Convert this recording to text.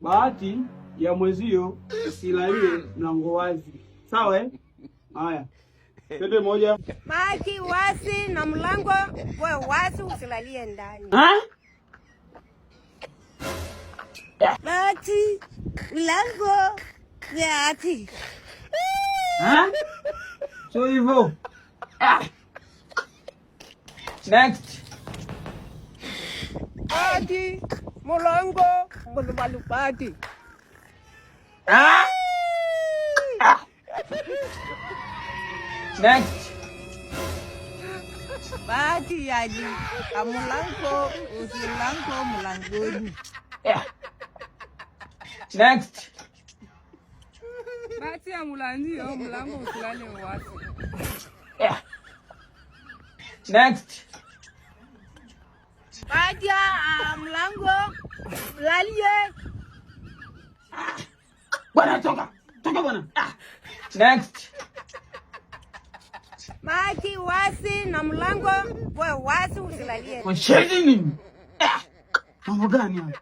bahati ya mwezio isilalie mlango wazi. Sawa eh? Haya. Twende moja. Bahati wazi na mlango wewe wazi usilalie ndani. Bahati mlango bahati. So hivyo. Next. Bahati mlango balu bahati. Next. Bahati yaji mlango usilango mlangoni. Next. Bahati ya mlango mlango usilale wazi. Next. Bahati ya mlango lalie. Bwana toka bwana. Next. Bahati wazi na mlango wewe wazi usilalie. Kwa shedi nini? Mambo gani haya?